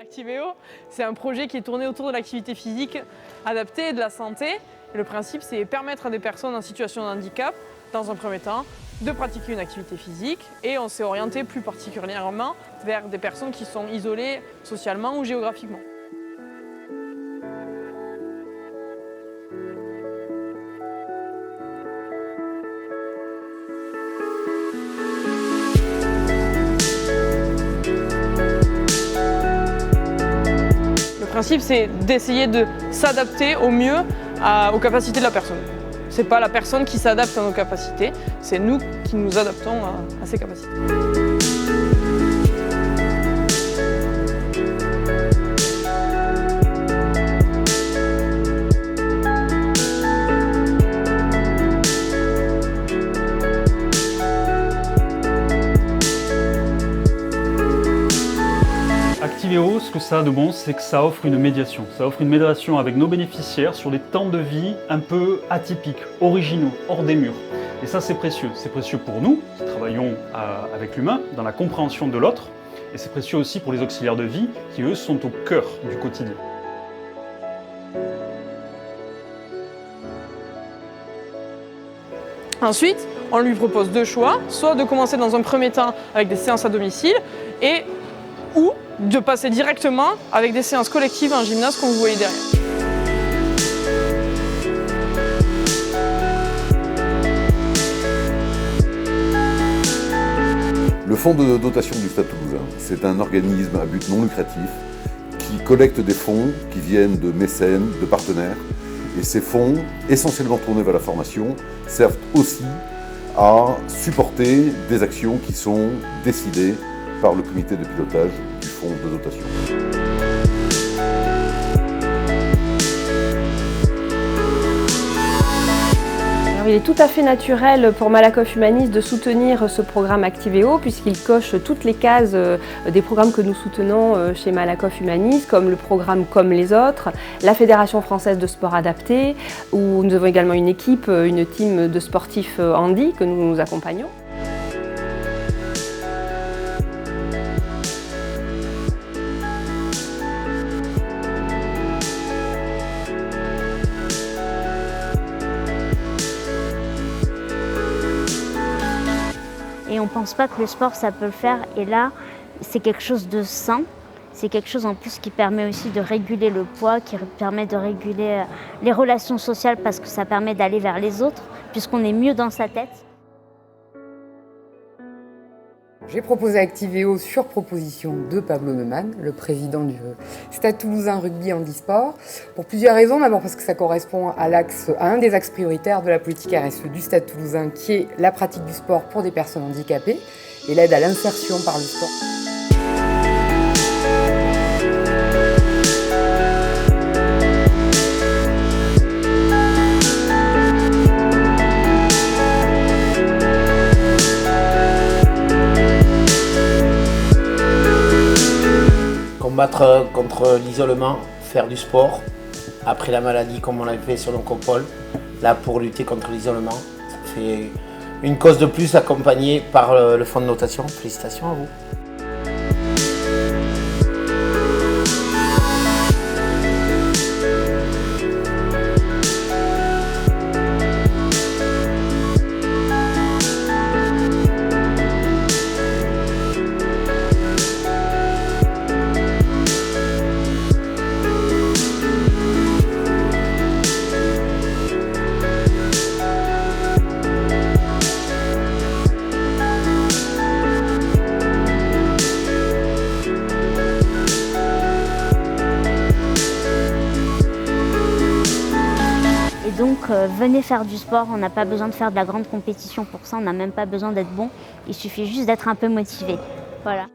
Activéo, c'est un projet qui est tourné autour de l'activité physique adaptée et de la santé. Et le principe, c'est permettre à des personnes en situation de handicap, dans un premier temps, de pratiquer une activité physique. Et on s'est orienté plus particulièrement vers des personnes qui sont isolées socialement ou géographiquement. Le principe, c'est d'essayer de s'adapter au mieux aux capacités de la personne. Ce n'est pas la personne qui s'adapte à nos capacités, c'est nous qui nous adaptons à ses capacités. Activéo, ce que ça a de bon, c'est que ça offre une médiation. Ça offre une médiation avec nos bénéficiaires sur des temps de vie un peu atypiques, originaux, hors des murs. Et ça, c'est précieux. C'est précieux pour nous, qui travaillons avec l'humain, dans la compréhension de l'autre. Et c'est précieux aussi pour les auxiliaires de vie, qui eux sont au cœur du quotidien. Ensuite, on lui propose deux choix, soit de commencer dans un premier temps avec des séances à domicile, ou de passer directement avec des séances collectives en gymnase comme vous voyez derrière. Le fonds de dotation du Stade Toulousain, c'est un organisme à but non lucratif qui collecte des fonds qui viennent de mécènes, de partenaires. Et ces fonds, essentiellement tournés vers la formation, servent aussi à supporter des actions qui sont décidées par le comité de pilotage du fonds de dotation. Il est tout à fait naturel pour Malakoff Humanis de soutenir ce programme Activéo puisqu'il coche toutes les cases des programmes que nous soutenons chez Malakoff Humanis, comme le programme Comme les autres, la Fédération française de sport adapté, où nous avons également une équipe, une team de sportifs handi que nous accompagnons. Et on ne pense pas que le sport, ça peut le faire. Et là, c'est quelque chose de sain. C'est quelque chose en plus qui permet aussi de réguler le poids, qui permet de réguler les relations sociales parce que ça permet d'aller vers les autres, puisqu'on est mieux dans sa tête. J'ai proposé Activéo sur proposition de Pablo Neumann, le président du Stade Toulousain Rugby Handisport, pour plusieurs raisons. D'abord parce que ça correspond à un des axes prioritaires de la politique RSE du Stade Toulousain, qui est la pratique du sport pour des personnes handicapées et l'aide à l'insertion par le sport. Combattre contre l'isolement, faire du sport, après la maladie comme on l'a fait sur l'Oncopole, là pour lutter contre l'isolement. Ça fait une cause de plus accompagnée par le fonds de notation. Félicitations à vous. Donc venez faire du sport, on n'a pas besoin de faire de la grande compétition pour ça, on n'a même pas besoin d'être bon, il suffit juste d'être un peu motivé. Voilà.